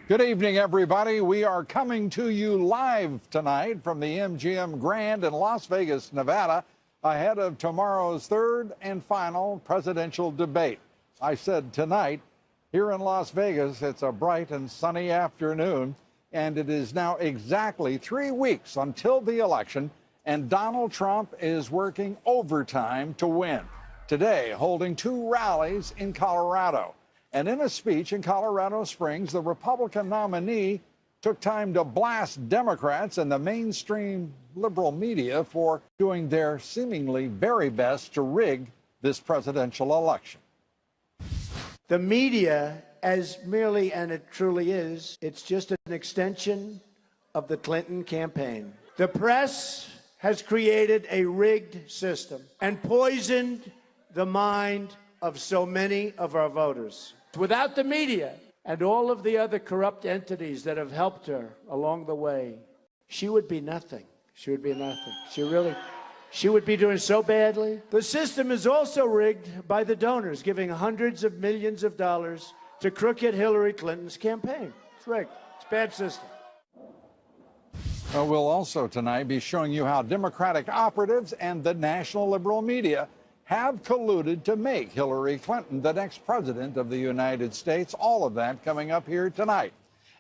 Good evening, everybody. We are coming to you live tonight from the MGM Grand in Las Vegas, Nevada, ahead of tomorrow's third and final presidential debate. I said tonight, here in Las Vegas, it's a bright and sunny afternoon, and it is now exactly 3 weeks until the election, and Donald Trump is working overtime to win. Today, holding 2 rallies in Colorado. And in a speech in Colorado Springs, the Republican nominee took time to blast Democrats and the mainstream liberal media for doing their seemingly very best to rig this presidential election. The media, as merely, and it truly is, it's just an extension of the Clinton campaign. The press has created a rigged system and poisoned the mind of so many of our voters. Without the media and all of the other corrupt entities that have helped her along the way, she would be nothing. She would be nothing. She would be doing so badly. The system is also rigged by the donors, giving hundreds of millions of dollars to crooked Hillary Clinton's campaign. It's rigged. It's a bad system. Well, we'll also tonight be showing you how Democratic operatives and the national liberal media have colluded to make Hillary Clinton the next president of the United States. All of that coming up here tonight.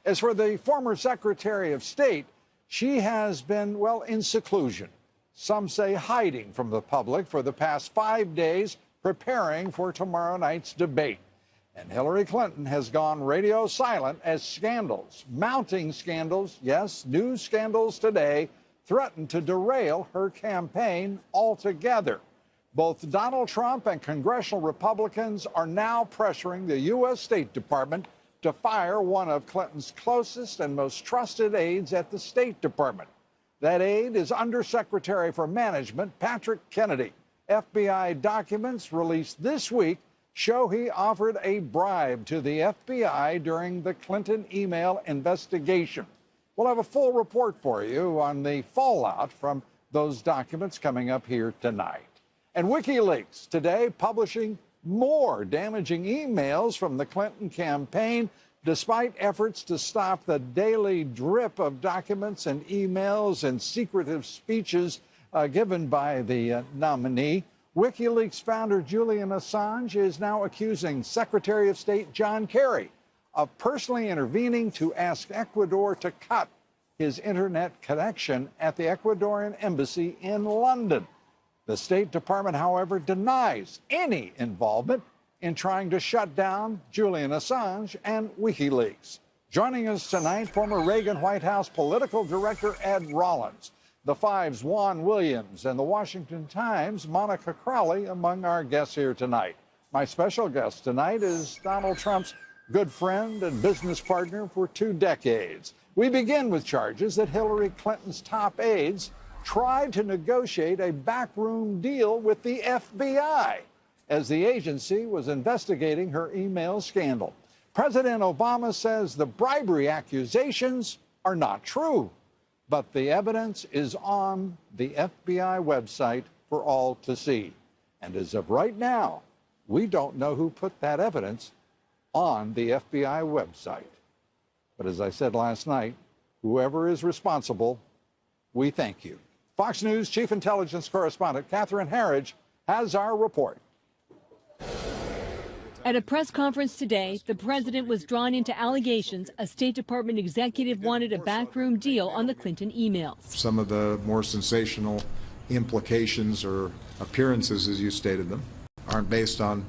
As for the former Secretary of State, she has been, well, in seclusion. Some say hiding from the public for the past 5 days, preparing for tomorrow night's debate. And Hillary Clinton has gone radio silent as scandals, mounting scandals, yes, new scandals today, threaten to derail her campaign altogether. Both Donald Trump and congressional Republicans are now pressuring the U.S. State Department to fire one of Clinton's closest and most trusted aides at the State Department. That aide is Undersecretary for Management Patrick Kennedy. FBI documents released this week show he offered a bribe to the FBI during the Clinton email investigation. We'll have a full report for you on the fallout from those documents coming up here tonight. And WikiLeaks today publishing more damaging emails from the Clinton campaign, despite efforts to stop the daily drip of documents and emails and secretive speeches given by the nominee. WikiLeaks founder Julian Assange is now accusing Secretary of State John Kerry of personally intervening to ask Ecuador to cut his internet connection at the Ecuadorian embassy in London. The State Department, however, denies any involvement in trying to shut down Julian Assange and WikiLeaks. Joining us tonight, former Reagan White House political director Ed Rollins, the Five's Juan Williams, and the Washington Times' Monica Crowley among our guests here tonight. My special guest tonight is Donald Trump's good friend and business partner for 2 decades. We begin with charges that Hillary Clinton's top aides tried to negotiate a backroom deal with the FBI as the agency was investigating her email scandal. President Obama says the bribery accusations are not true, but the evidence is on the FBI website for all to see. And as of right now, we don't know who put that evidence on the FBI website. But as I said last night, whoever is responsible, we thank you. Fox News Chief Intelligence Correspondent Catherine Herridge has our report. At a press conference today, the president was drawn into allegations a State Department executive wanted a backroom deal on the Clinton emails. Some of the more sensational implications or appearances, as you stated them, aren't based on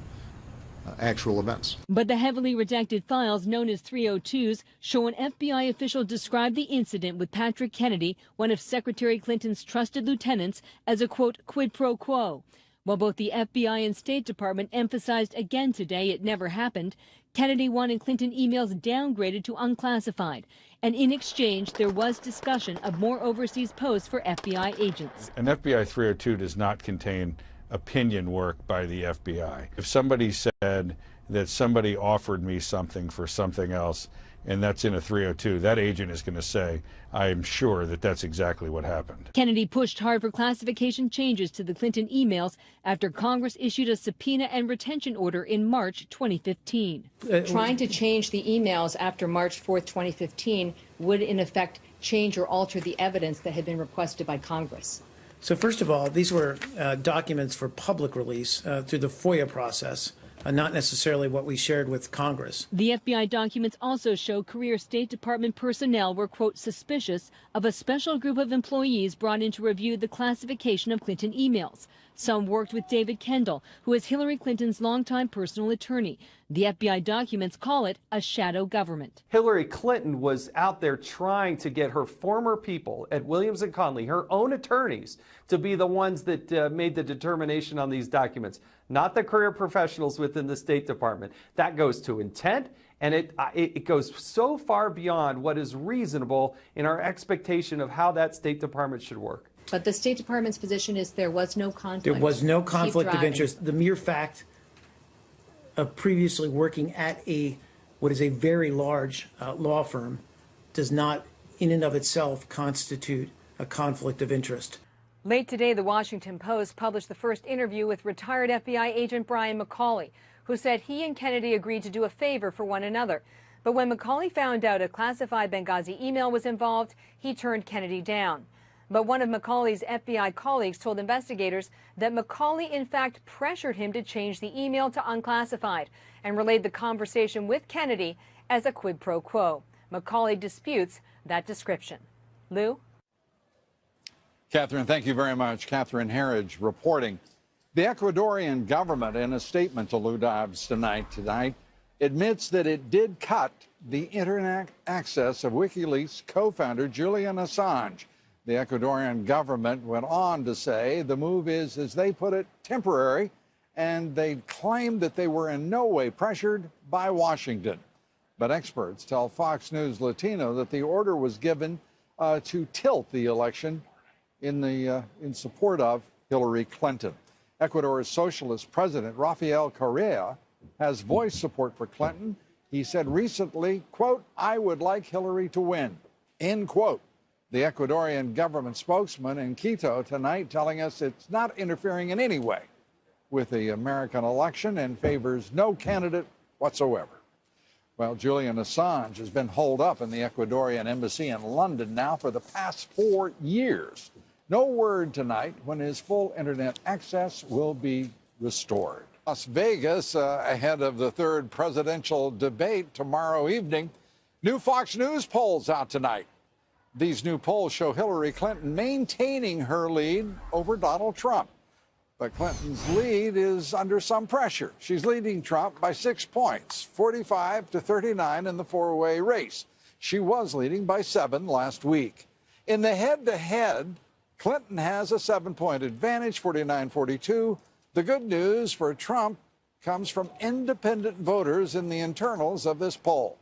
actual events. But the heavily redacted files known as 302s show an FBI official described the incident with Patrick Kennedy, one of Secretary Clinton's trusted lieutenants, as a, quote, quid pro quo. While both the FBI and State Department emphasized again today it never happened, Kennedy wanted Clinton emails downgraded to unclassified. And in exchange, there was discussion of more overseas posts for FBI agents. An FBI 302 does not contain opinion work by the FBI. If somebody said that somebody offered me something for something else, and that's in a 302, that agent is going to say, I am sure that that's exactly what happened. Kennedy pushed hard for classification changes to the Clinton emails after Congress issued a subpoena and retention order in March 2015. Trying to change the emails after March 4th, 2015 would in effect change or alter the evidence that had been requested by Congress. So first of all, these were documents for public release through the FOIA process. Not necessarily what we shared with Congress. The FBI documents also show career State Department personnel were, quote, suspicious of a special group of employees brought in to review the classification of Clinton emails. Some worked with David Kendall, who is Hillary Clinton's longtime personal attorney. The FBI documents call it a shadow government. Hillary Clinton was out there trying to get her former people at Williams & Conley, her own attorneys, to be the ones that made the determination on these documents, not the career professionals within the State Department. That goes to intent, and it goes so far beyond what is reasonable in our expectation of how that State Department should work. But the State Department's position is there was no conflict. There was no conflict of interest. The mere fact of previously working at what is a very large law firm does not in and of itself constitute a conflict of interest. Late today, the Washington Post published the first interview with retired FBI agent Brian McCauley, who said he and Kennedy agreed to do a favor for one another. But when McCauley found out a classified Benghazi email was involved, he turned Kennedy down. But one of McCauley's FBI colleagues told investigators that McCauley in fact pressured him to change the email to unclassified and relayed the conversation with Kennedy as a quid pro quo. McCauley disputes that description. Lou? Catherine, thank you very much. Catherine Herridge reporting. The Ecuadorian government, in a statement to Lou Dobbs tonight, admits that it did cut the internet access of WikiLeaks co-founder Julian Assange. The Ecuadorian government went on to say the move is, as they put it, temporary, and they claimed that they were in no way pressured by Washington. But experts tell Fox News Latino that the order was given to tilt the election in support of Hillary Clinton. Ecuador's socialist president, Rafael Correa, has voiced support for Clinton. He said recently, quote, I would like Hillary to win, end quote. The Ecuadorian government spokesman in Quito tonight telling us it's not interfering in any way with the American election and favors no candidate whatsoever. Well, Julian Assange has been holed up in the Ecuadorian embassy in London now for the past 4 years. No word tonight when his full internet access will be restored. Las Vegas, ahead of the third presidential debate tomorrow evening. New Fox News polls out tonight. These new polls show Hillary Clinton maintaining her lead over Donald Trump. But Clinton's lead is under some pressure. She's leading Trump by 6 points, 45-39 in the four-way race. She was leading by 7 last week. In the head-to-head, Clinton has a 7-point advantage, 49-42. The good news for Trump comes from independent voters in the internals of this poll.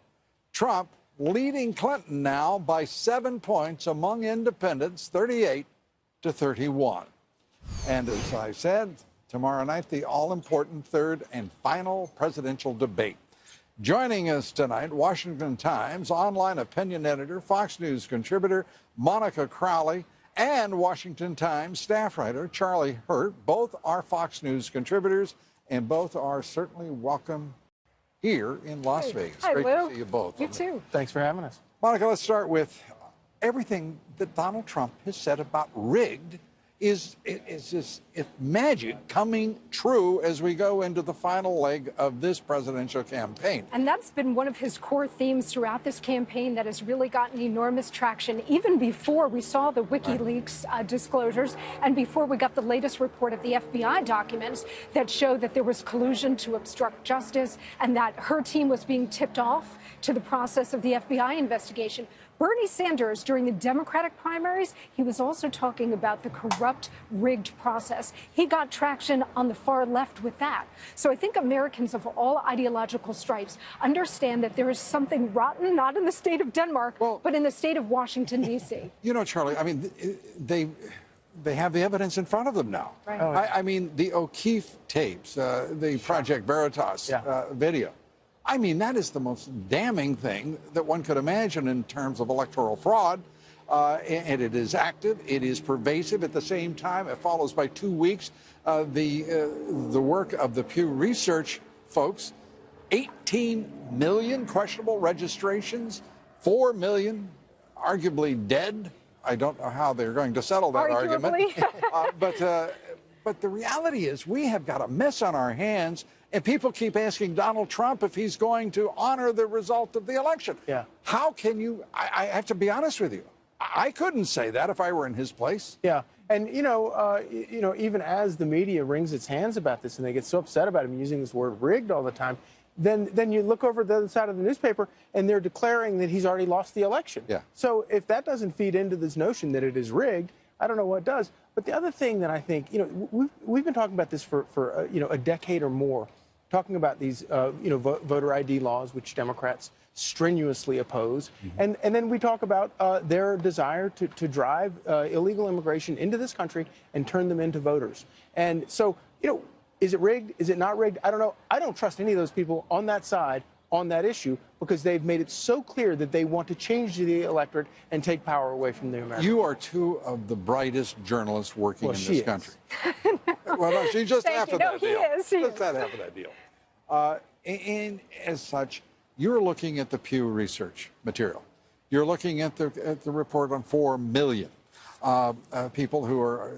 Trump leading Clinton now by 7 points among independents, 38-31. And as I said, tomorrow night, the all-important third and final presidential debate. Joining us tonight, Washington Times online opinion editor, Fox News contributor Monica Crowley, and Washington Times staff writer Charlie Hurt. Both are Fox News contributors, and both are certainly welcome here in Las Vegas. Hi, Great Lou. to see you both. You too. Thanks for having us. Monica, let's start with everything that Donald Trump has said about rigged. Is magic coming true as we go into the final leg of this presidential campaign? And that's been one of his core themes throughout this campaign that has really gotten enormous traction, even before we saw the WikiLeaks disclosures and before we got the latest report of the FBI documents that show that there was collusion to obstruct justice and that her team was being tipped off to the process of the FBI investigation. Bernie Sanders, during the Democratic primaries, he was also talking about the corrupt, rigged process. He got traction on the far left with that. So I think Americans of all ideological stripes understand that there is something rotten, not in the state of Denmark, but in the state of Washington, D.C. You know, Charlie, I mean, they have the evidence in front of them now. Right. I mean, the O'Keefe tapes, the Project Veritas video. I mean, that is the most damning thing that one could imagine in terms of electoral fraud. And it is active, it is pervasive. At the same time, it follows by 2 weeks the work of the Pew Research folks. 18 million questionable registrations, 4 million arguably dead. I don't know how they're going to settle that argument. But the reality is we have got a mess on our hands, and people keep asking Donald Trump if he's going to honor the result of the election. Yeah. How can you? I have to be honest with you. I couldn't say that if I were in his place. Yeah. And, even as the media wrings its hands about this and they get so upset about him using this word rigged all the time, then you look over the other side of the newspaper and they're declaring that he's already lost the election. Yeah. So if that doesn't feed into this notion that it is rigged, I don't know what does. But the other thing that I think, we've been talking about this for a decade or more, talking about these, voter ID laws, which Democrats strenuously oppose. And then we talk about their desire to drive illegal immigration into this country and turn them into voters. And so, is it rigged? Is it not rigged? I don't know. I don't trust any of those people on that side on that issue because they've made it so clear that they want to change the electorate and take power away from the Americans. You are two of the brightest journalists working in this country. Well, no, she's just half of that deal. Just that half of that deal. And as such, you're looking at the Pew Research material. You're looking at the report on 4 million people who are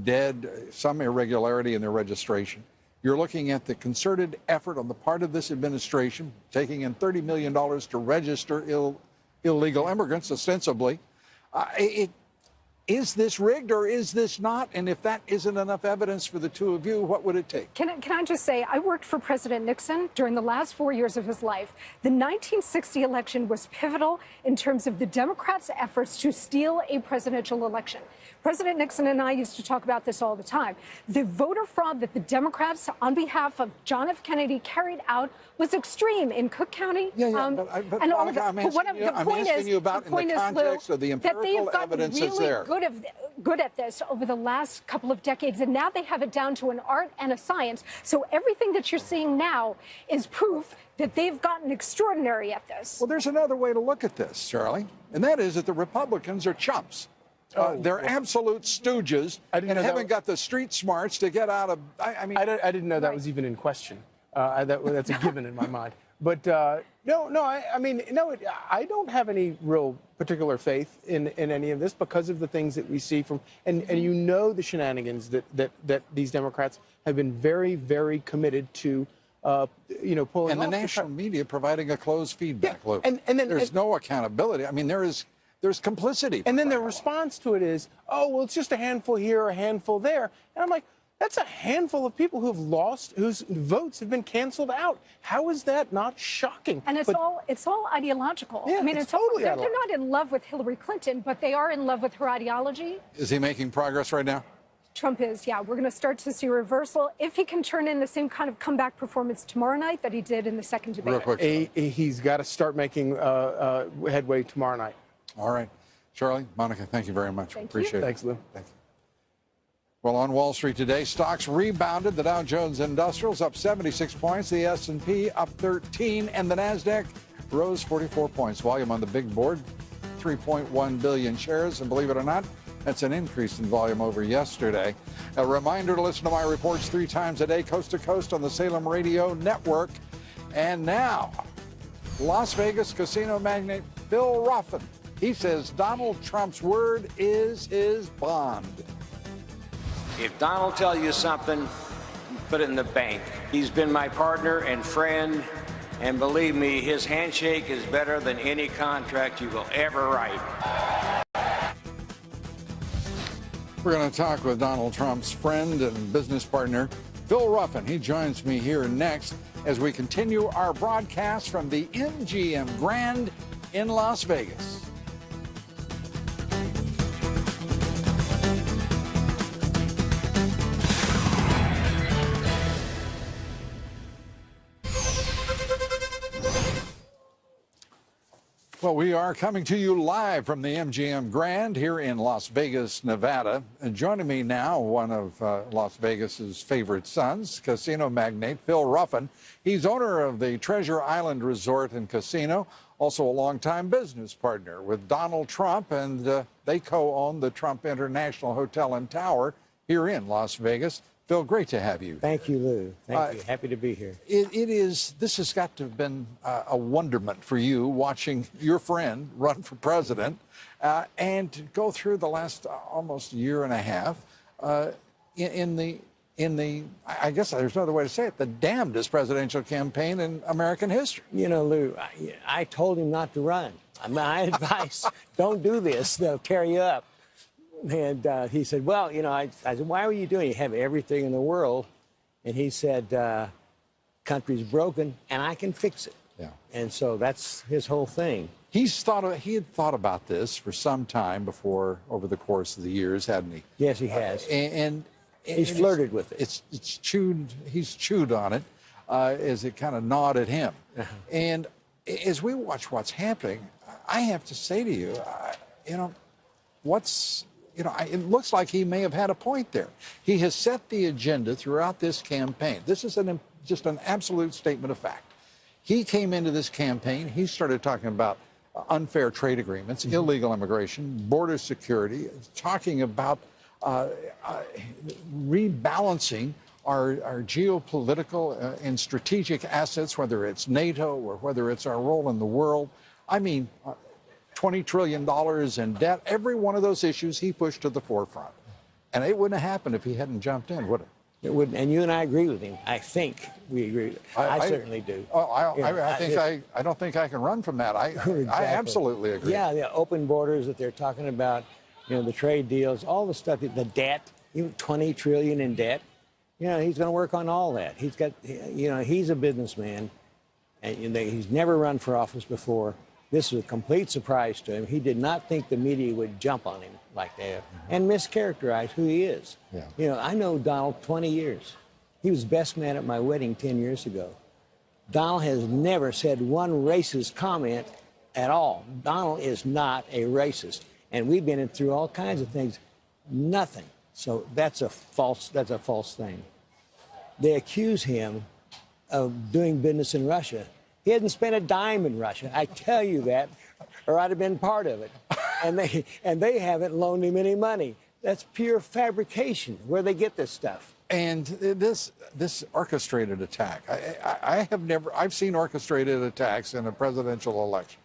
dead, some irregularity in their registration. You're looking at the concerted effort on the part of this administration, taking in $30 million to register illegal immigrants, ostensibly. Is this rigged or is this not? And if that isn't enough evidence for the two of you, what would it take? Can I just say, I worked for President Nixon during the last 4 years of his life. The 1960 election was pivotal in terms of the Democrats' efforts to steal a presidential election. President Nixon and I used to talk about this all the time. The voter fraud that the Democrats, on behalf of John F. Kennedy, carried out was extreme in Cook County. But Monica, I'm asking you about in the context of the empirical evidence that's there. Good at this over the last couple of decades, and now they have it down to an art and a science. So everything that you're seeing now is proof that they've gotten extraordinary at this. Well, there's another way to look at this, Charlie, and that is that the Republicans are chumps. They're absolute stooges and haven't got the street smarts to get out of. I didn't know that was even in question. That's a given in my mind. But I don't have any real particular faith in any of this because of the things that we see from and the shenanigans that these Democrats have been very, very committed to. Pulling and the national media providing a closed feedback loop. And then there's no accountability. I mean, there's complicity. And then their response to it is, oh, well, it's just a handful here, a handful there. And I'm like, that's a handful of people who have lost, whose votes have been canceled out. How is that not shocking? And it's all ideological. Yeah, I mean, it's totally they're not in love with Hillary Clinton, but they are in love with her ideology. Is he making progress right now? Trump is, yeah. We're going to start to see a reversal if he can turn in the same kind of comeback performance tomorrow night that he did in the second debate. Real quick. He's got to start making headway tomorrow night. All right. Charlie, Monica, thank you very much. Appreciate it. Thanks, Lou. Thank you. Well, on Wall Street today, stocks rebounded. The Dow Jones Industrials up 76 points, the S&P up 13, and the Nasdaq rose 44 points. Volume on the big board, 3.1 billion shares, and believe it or not, that's an increase in volume over yesterday. A reminder to listen to my reports 3 times a day, coast to coast on the Salem Radio Network. And now, Las Vegas casino magnate Phil Ruffin. He says Donald Trump's word is his bond. If Donald tells you something, put it in the bank. He's been my partner and friend, and believe me, his handshake is better than any contract you will ever write. We're going to talk with Donald Trump's friend and business partner, Phil Ruffin. He joins me here next as we continue our broadcast from the MGM Grand in Las Vegas. Well, we are coming to you live from the MGM Grand here in Las Vegas, Nevada. And joining me now, one of Las Vegas's favorite sons, casino magnate Phil Ruffin. He's owner of the Treasure Island Resort and Casino, also a longtime business partner with Donald Trump, and they co-own the Trump International Hotel and Tower here in Las Vegas. Phil, great to have you. Thank you, Lou. Thank you. Happy to be here. This has got to have been a wonderment for you watching your friend run for president and to go through the last almost year and a half in the, I guess there's no other way to say it, the damnedest presidential campaign in American history. You know, Lou, I told him not to run. My advice, don't do this. They'll tear you up. And he said, well, you know, I said, why were you doing it? You have everything in the world. And he said, country's broken and I can fix it. Yeah. And so that's his whole thing. He had thought about this for some time before, over the course of the years, hadn't he? Yes, he has. And he's flirted with it. He's chewed on it as it kind of gnawed at him. And as we watch what's happening, I have to say to you, you know, it looks like he may have had a point there. He has set the agenda throughout this campaign. This is just an absolute statement of fact. He came into this campaign, he started talking about unfair trade agreements, illegal immigration, border security, talking about rebalancing our geopolitical and strategic assets, whether it's NATO or whether it's our role in the world. I mean, $20 trillion in debt, every one of those issues he pushed to the forefront. And it wouldn't have happened if he hadn't jumped in, would it? It wouldn't. And you and I agree with him. I think we agree with him. I certainly do. I don't think I can run from that. Exactly. I absolutely agree. Yeah, the open borders that they're talking about, you know, the trade deals, all the stuff, the debt, even $20 trillion in debt. You know, he's going to work on all that. He's got, you know, he's a businessman, and he's never run for office before. This was a complete surprise to him. He did not think the media would jump on him like that and mischaracterize who he is. Yeah. You know, I know Donald 20 years. He was best man at my wedding 10 years ago. Donald has never said one racist comment at all. Donald is not a racist. And we've been through all kinds of things. Nothing. So that's a false thing. They accuse him of doing business in Russia. He hasn't spent a dime in Russia. I tell you that, or I'd have been part of it. And they haven't loaned him any money. That's pure fabrication, where they get this stuff. And this orchestrated attack, I've seen orchestrated attacks in a presidential election.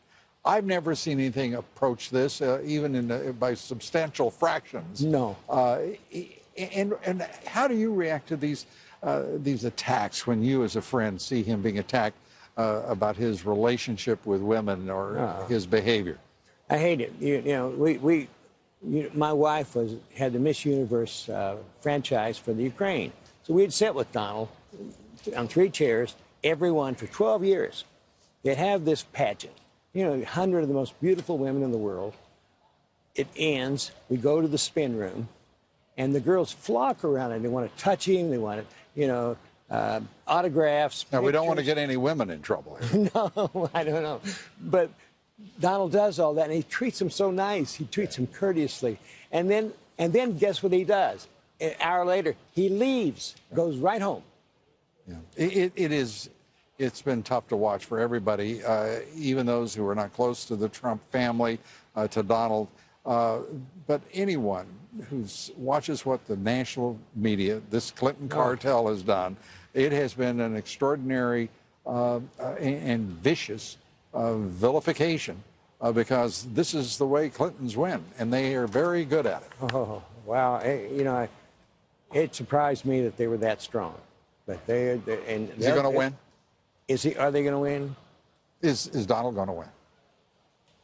I've never seen anything approach this, even by substantial fractions. No. And how do you react to these attacks when you, as a friend, see him being attacked about his relationship with women or his behavior? I hate it. You know, my wife had the Miss Universe franchise for the Ukraine. So we'd sit with Donald on 3 chairs, everyone for 12 years. They'd have this pageant. You know, 100 of the most beautiful women in the world. It ends. We go to the spin room, and the girls flock around and they want to touch him. They want to, you know, autographs. Now, we don't want to get any women in trouble here. No, I don't know. But Donald does all that, and he treats them so nice. He treats them courteously. And then guess what he does? An hour later, he leaves, goes right home. Yeah. It's been tough to watch for everybody, even those who are not close to the Trump family, to Donald. But anyone who watches what the national media, this Clinton cartel has done, it has been an extraordinary and vicious vilification because this is the way Clintons win, and they are very good at it. Oh, wow. You know, it surprised me that they were that strong. But is he going to win? Are they going to win? Is Donald going to win?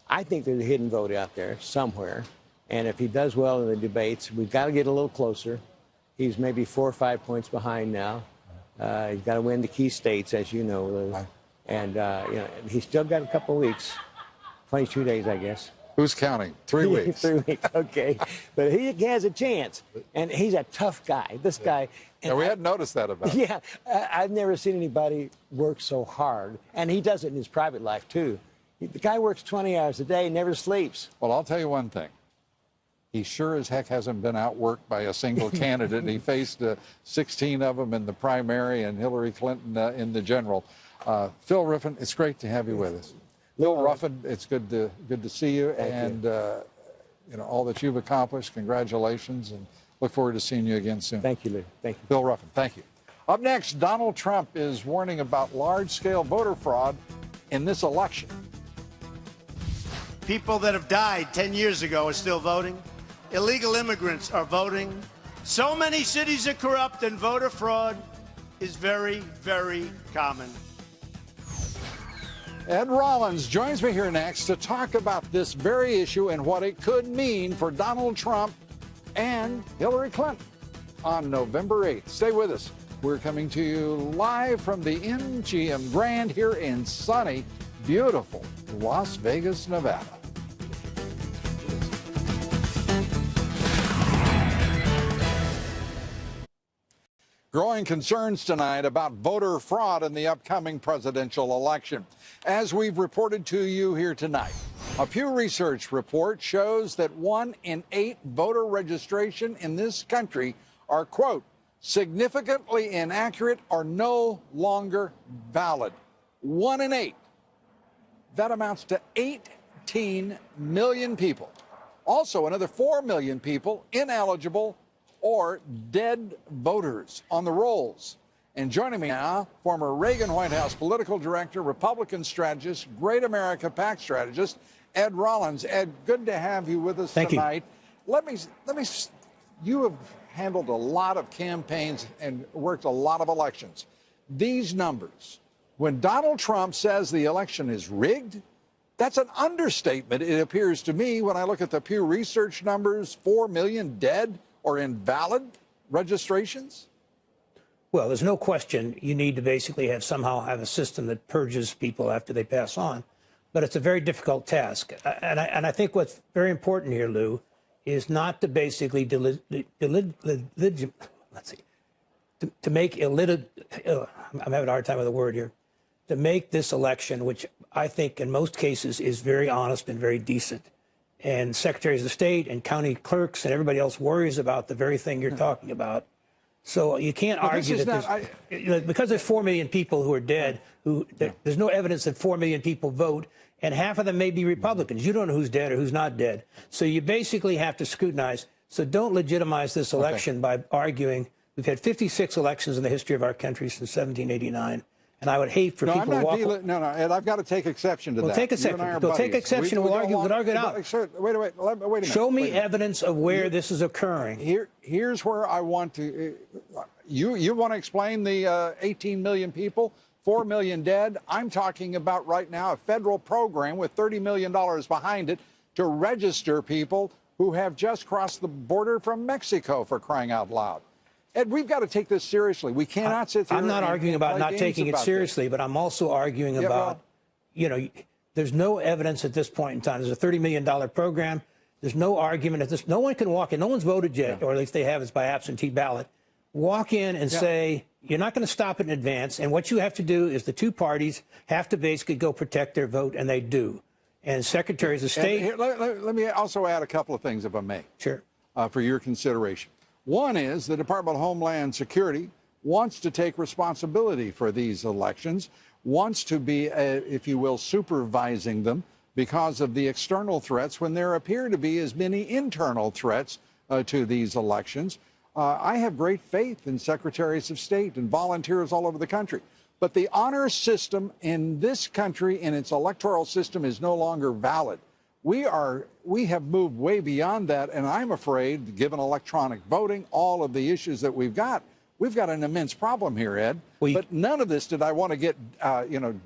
I think there's a hidden vote out there somewhere. And if he does well in the debates, we've got to get a little closer. He's maybe 4 or 5 points behind now. He's got to win the key states, as you know, Lou. And, you know, he's still got a couple of weeks, 22 days, I guess. Who's counting? 3 weeks. 3 weeks, okay. But he has a chance. And he's a tough guy. This guy. And we hadn't noticed that about him. Yeah, I've never seen anybody work so hard. And he does it in his private life, too. The guy works 20 hours a day, never sleeps. Well, I'll tell you one thing. He sure as heck hasn't been outworked by a single candidate. He faced 16 of them in the primary and Hillary Clinton in the general. Phil Ruffin, it's great to have you with us. Phil Ruffin, it's good to see you. Thank you. You know, all that you've accomplished, congratulations, and look forward to seeing you again soon. Thank you, Lou. Thank you. Phil Ruffin, thank you. Up next, Donald Trump is warning about large-scale voter fraud in this election. People that have died 10 years ago are still voting. Illegal immigrants are voting. So many cities are corrupt, and voter fraud is very, very common. Ed Rollins joins me here next to talk about this very issue and what it could mean for Donald Trump and Hillary Clinton on November 8th. Stay with us. We're coming to you live from the MGM Grand here in sunny, beautiful Las Vegas, Nevada. Growing concerns tonight about voter fraud in the upcoming presidential election. As we've reported to you here tonight, a Pew Research report shows that 1 in 8 voter registration in this country are, quote, significantly inaccurate or no longer valid. 1 in 8. That amounts to 18 million people. Also, another 4 million people ineligible or dead voters on the rolls. And joining me now, former Reagan White House political director, Republican strategist, Great America PAC strategist, Ed Rollins. Ed, good to have you with us tonight. Let me. You have handled a lot of campaigns and worked a lot of elections. These numbers, when Donald Trump says the election is rigged, that's an understatement, it appears to me, when I look at the Pew Research numbers, 4 million dead or invalid registrations? Well, there's no question you need to basically somehow have a system that purges people after they pass on. But it's a very difficult task. And I think what's very important here, Lou, is not to basically I'm having a hard time with the word here, to make this election, which I think in most cases is very honest and very decent. And secretaries of state and county clerks and everybody else worries about the very thing you're talking about. So you can't argue that because there's 4 million people who are dead, there's no evidence that 4 million people vote, and half of them may be Republicans. You don't know who's dead or who's not dead. So you basically have to scrutinize. So don't legitimize this election by arguing. We've had 56 elections in the history of our country since 1789. And I would hate for people to walk. No, Ed, I've got to take exception to that. Take exception. We'll take exception. We'll argue it out. Wait a minute. Show me evidence of where this is occurring. Here's where I want to. You want to explain the 18 million people, 4 million dead? I'm talking about right now a federal program with $30 million behind it to register people who have just crossed the border from Mexico, for crying out loud. Ed, we've got to take this seriously. We cannot sit there. I'm not arguing about not taking it seriously, but I'm also arguing about, there's no evidence at this point in time. There's a $30 million program. There's no argument at this. No one can walk in. No one's voted yet, or at least they have is by absentee ballot. Walk in and say, you're not going to stop it in advance. And what you have to do is the two parties have to basically go protect their vote, and they do. And secretaries of state. Here, let me also add a couple of things, if I may. Sure. For your consideration. One is the Department of Homeland Security wants to take responsibility for these elections, wants to be, if you will, supervising them because of the external threats when there appear to be as many internal threats to these elections. I have great faith in secretaries of state and volunteers all over the country. But the honor system in this country and its electoral system is no longer valid. We have moved way beyond that, and I'm afraid, given electronic voting, all of the issues that we've got an immense problem here, Ed. But none of this did I want to get,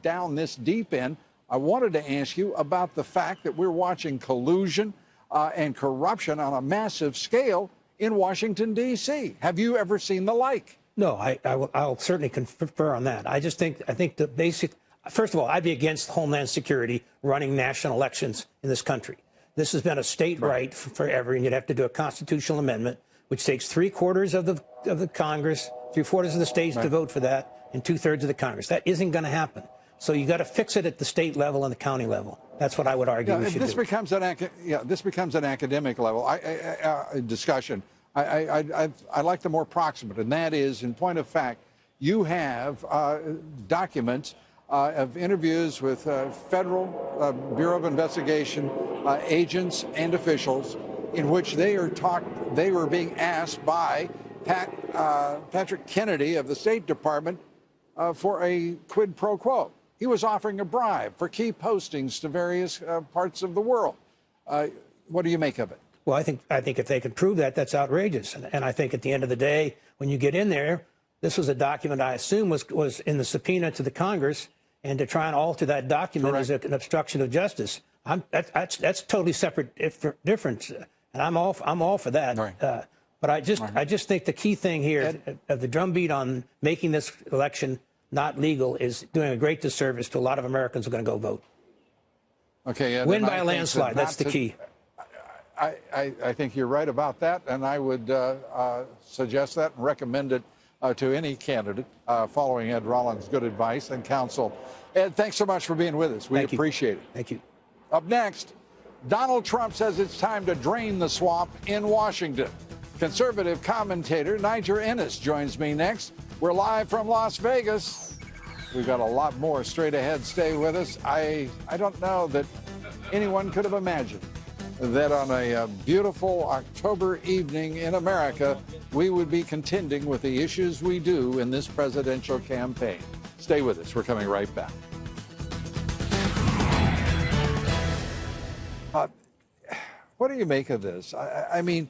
down this deep in. I wanted to ask you about the fact that we're watching collusion and corruption on a massive scale in Washington, D.C. Have you ever seen the like? No, I'll certainly confer on that. I think the basic. First of all, I'd be against Homeland Security running national elections in this country. This has been a state right forever, and you'd have to do a constitutional amendment, which takes 3/4 of the Congress, 3/4 of the states to vote for that, and 2/3 of the Congress. That isn't going to happen. So you got to fix it at the state level and the county level. That's what I would argue we should this do. Becomes an this becomes an academic level discussion. I like the more proximate, and that is, in point of fact, you have documents of interviews with federal Bureau of Investigation agents and officials in which they were being asked by Patrick Kennedy of the State Department for a quid pro quo. He was offering a bribe for key postings to various parts of the world. What do you make of it? Well, I think if they could prove that, that's outrageous. And I think at the end of the day, when you get in there, this was a document I assume was in the subpoena to the Congress, and to try and alter that document is an obstruction of justice. That's totally separate difference, and I'm all for that. Right. But I just think the key thing here of the drumbeat on making this election not legal is doing a great disservice to a lot of Americans who are going to go vote. Okay. Win by a landslide. That's the key. I think you're right about that, and I would suggest that and recommend it to any candidate following Ed Rollins' good advice and counsel. Ed, thanks so much for being with us. We appreciate it. Thank you. Up next, Donald Trump says it's time to drain the swamp in Washington. Conservative commentator Niger Ennis joins me next. We're live from Las Vegas. We've got a lot more straight ahead. Stay with us. I don't know that anyone could have imagined that on a beautiful October evening in America, we would be contending with the issues we do in this presidential campaign. Stay with us. We're coming right back. What do you make of this? I mean,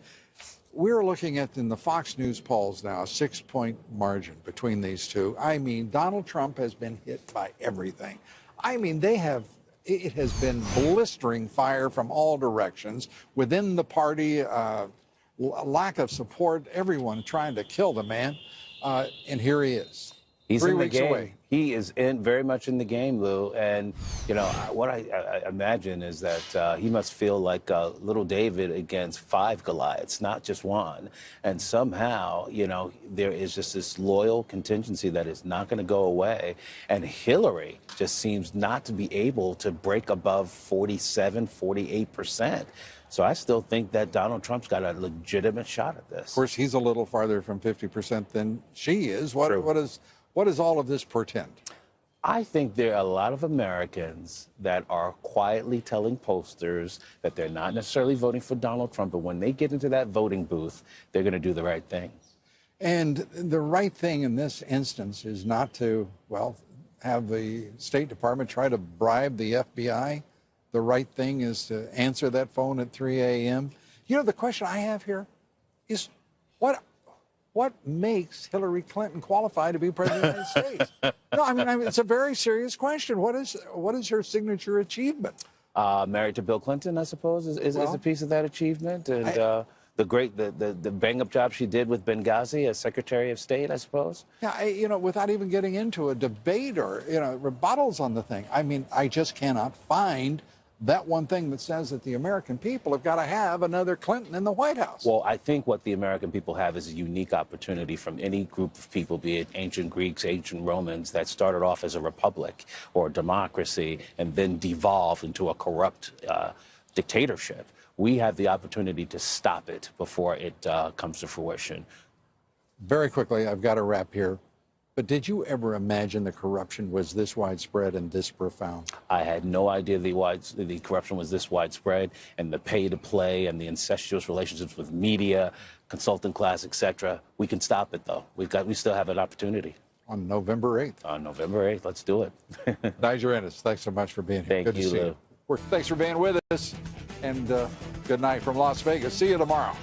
we're looking at, in the Fox News polls now, a 6-point margin between these two. I mean, Donald Trump has been hit by everything. I mean, it has been blistering fire from all directions within the party, lack of support, everyone trying to kill the man. And here he is. He's 3 in the weeks game. away. He is very much in the game, Lou. And, you know, what I imagine is that he must feel like little David against 5 Goliaths, not just one. And somehow, you know, there is just this loyal contingency that is not going to go away. And Hillary just seems not to be able to break above 47, 48%. So I still think that Donald Trump's got a legitimate shot at this. Of course, he's a little farther from 50% than she is. What does all of this portend? I think there are a lot of Americans that are quietly telling pollsters that they're not necessarily voting for Donald Trump, but when they get into that voting booth, they're going to do the right thing. And the right thing in this instance is not to, well, have the State Department try to bribe the FBI. The right thing is to answer that phone at 3 a.m. You know, the question I have here is what makes Hillary Clinton qualify to be president of the United States? No, I mean, it's a very serious question. What is her signature achievement? Married to Bill Clinton, I suppose, is a piece of that achievement. And the bang-up job she did with Benghazi as Secretary of State, I suppose. Yeah, you know, without even getting into a debate or, you know, rebuttals on the thing. I mean, I just cannot find that one thing that says that the American people have got to have another Clinton in the White House. Well, I think what the American people have is a unique opportunity from any group of people, be it ancient Greeks, ancient Romans, that started off as a republic or a democracy and then devolved into a corrupt dictatorship. We have the opportunity to stop it before it comes to fruition. Very quickly, I've got to wrap here. But did you ever imagine the corruption was this widespread and this profound? I had no idea the corruption was this widespread, and the pay-to-play and the incestuous relationships with media, consultant class, etc. We can stop it, though. We still have an opportunity. On November 8th. On November 8th. Let's do it. Niger Ennis, thanks so much for being here. Thank you, Lou. Thanks for being with us, and good night from Las Vegas. See you tomorrow.